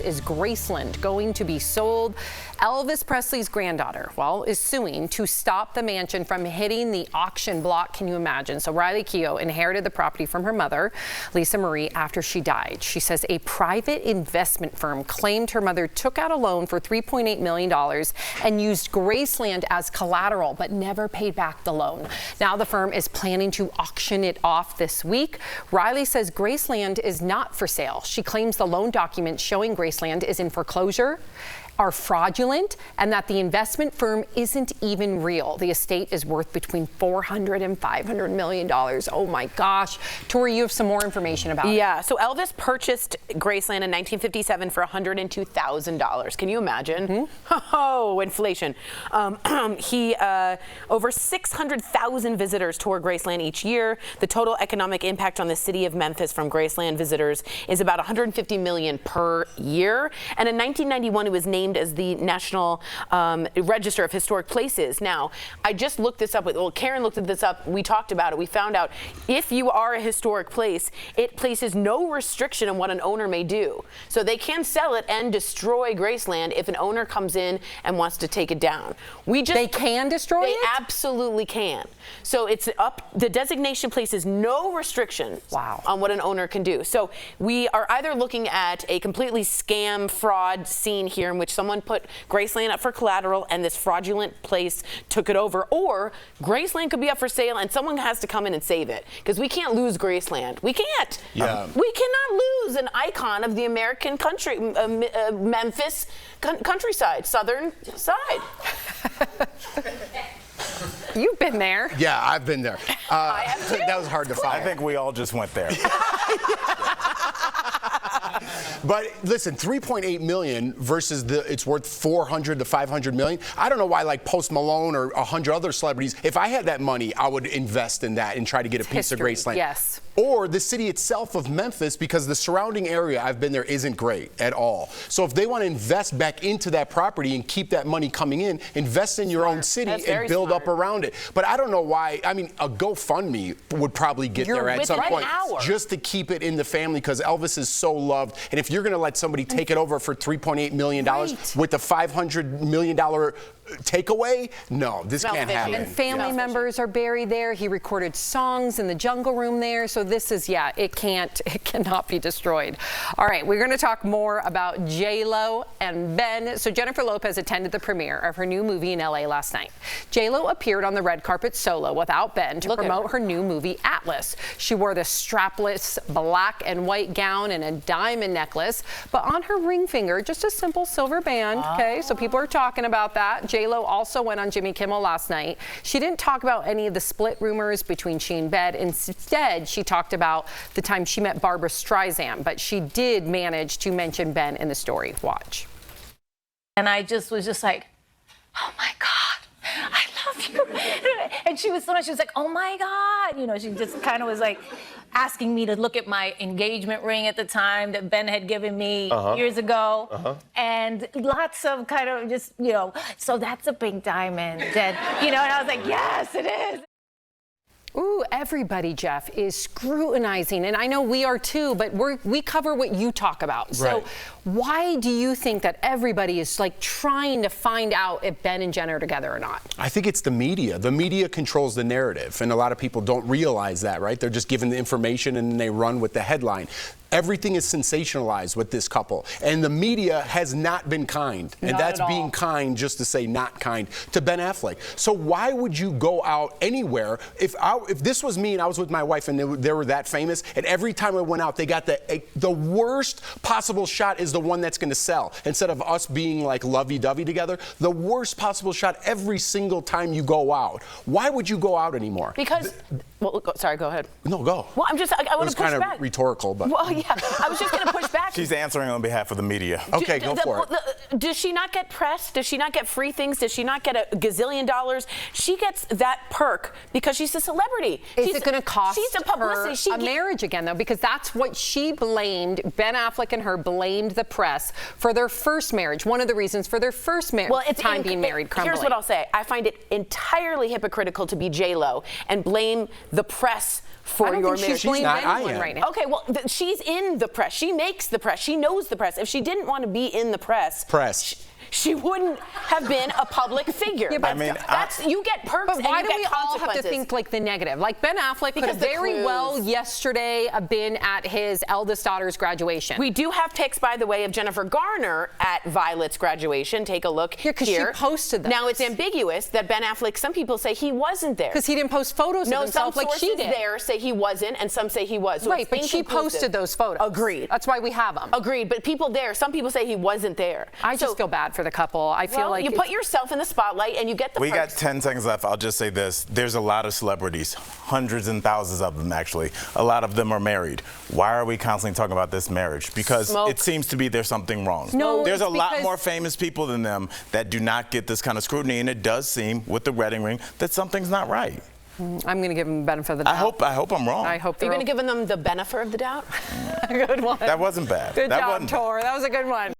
Is Graceland going to be sold? Elvis Presley's granddaughter, is suing to stop the mansion from hitting the auction block. Can you imagine? So Riley Keough inherited the property from her mother, Lisa Marie, after she died. She says a private investment firm claimed her mother took out a loan for $3.8 million and used Graceland as collateral, but never paid back the loan. Now the firm is planning to auction it off this week. Riley says Graceland is not for sale. She claims the loan documents showing Graceland is in foreclosure are fraudulent and that the investment firm isn't even real. The estate is worth between $400 and $500 million. Oh my gosh. Tori, you have some more information about it. Yeah, so Elvis purchased Graceland in 1957 for $102,000. Can you imagine? Mm-hmm. Oh, inflation. Over 600,000 visitors tour Graceland each year. The total economic impact on the city of Memphis from Graceland visitors is about $150 million per year. And in 1991, it was named as the National Register of Historic Places. Now, I just looked this up. Karen looked this up. We talked about it. We found out if you are a historic place, it places no restriction on what an owner may do. So they can sell it and destroy Graceland if an owner comes in and wants to take it down. They can destroy it? They absolutely can. So it's up. The designation places no restrictions on what an owner can do. So we are either looking at a completely scam fraud scene here in which someone put Graceland up for collateral and this fraudulent place took it over, or Graceland could be up for sale and someone has to come in and save it, because we can't lose Graceland. We can't. Yeah. We cannot lose an icon of the American country, Memphis countryside, southern side. You've been there. Yeah, I've been there. I have too. That was hard to find. I think we all just went there. But listen, 3.8 million versus it's worth 400 to 500 million. I don't know why, like Post Malone or 100 other celebrities, if I had that money, I would invest in that and try to get a piece of Graceland. Yes. Or the city itself of Memphis, because the surrounding area, I've been there, isn't great at all. So if they want to invest back into that property and keep that money coming in, invest in your own city and build up around it. But I don't know why. I mean, a GoFundMe would probably get there at some point just to keep it in the family, because Elvis is so loved. And if you're going to let somebody take it over for $3.8 million with the $500 million takeaway, no, this can't happen. And family members are buried there. He recorded songs in the jungle room there. So this is, it cannot be destroyed. All right, we're going to talk more about J-Lo and Ben. So Jennifer Lopez attended the premiere of her new movie in LA last night. J-Lo appeared on the red carpet solo without Ben to promote her new movie Atlas. She wore the strapless black and white gown and a diamond necklace, but on her ring finger, just a simple silver band. Okay, so people are talking about that. J-Lo also went on Jimmy Kimmel last night. She didn't talk about any of the split rumors between she and Ben. Instead, she talked about the time she met Barbra Streisand, but she did manage to mention Ben in the story. Watch. And I was just like, oh my God, I love you. And she was like, oh my God. You know, she just kind of was like asking me to look at my engagement ring at the time that Ben had given me years ago. And lots of kind of just, so that's a pink diamond. And, and I was like, yes, it is. Ooh, everybody, Jeff, is scrutinizing, and I know we are too, but we cover what you talk about. So why do you think that everybody is like trying to find out if Ben and Jen are together or not? I think it's the media. The media controls the narrative, and a lot of people don't realize that, right? They're just given the information and they run with the headline. Everything is sensationalized with this couple, and the media has not been kind, and that's being kind just to say not kind to Ben Affleck. So why would you go out anywhere? If this was me and I was with my wife and they were that famous, and every time I went out, they got the worst possible shot is the one that's going to sell. Instead of us being like lovey-dovey together, the worst possible shot every single time you go out. Why would you go out anymore? Because, sorry, go ahead. No, go. Well, I want to push back. It was kind of rhetorical, but. Well, yeah, I was just going to push back. She's answering on behalf of the media. Okay, go for it. Does she not get press? Does she not get free things? Does she not get a gazillion dollars? She gets that perk because she's a celebrity. Is it going to cost her a marriage again, though? Because that's what she blamed. Ben Affleck and her blamed the the press for their first marriage. One of the reasons for their first time being married crumbling. Here's what I'll say. I find it entirely hypocritical to be J-Lo and blame the press for your marriage. She's blaming anyone right now. Okay, well, she's in the press. She makes the press. She knows the press. If she didn't want to be in the press. She wouldn't have been a public figure. Yeah, but you get perks. But why and do you we get all have to think like the negative? Like Ben Affleck could have very well yesterday been at his eldest daughter's graduation. We do have pics, by the way, of Jennifer Garner at Violet's graduation. Take a look here. Because she posted them. Now it's ambiguous that Ben Affleck. Some people say he wasn't there because he didn't post photos of himself like she did. Some sources there say he wasn't, and some say he was. So right, but she posted those photos. Agreed. That's why we have them. Agreed. But people there, some people say he wasn't there. I just feel bad for the couple. I feel like you put yourself in the spotlight and you get the We perks. got 10 seconds left. I'll just say this. There's a lot of celebrities, hundreds and thousands of them actually. A lot of them are married. Why are we constantly talking about this marriage? Because it seems to be there's something wrong. No, there's a lot more famous people than them that do not get this kind of scrutiny, and it does seem with the wedding ring that something's not right. I'm going to give them the benefit of the doubt. I hope I'm wrong. I hope you're going to give them the benefit of the doubt. Good one. That wasn't bad. Good job, Tor. That was a good one.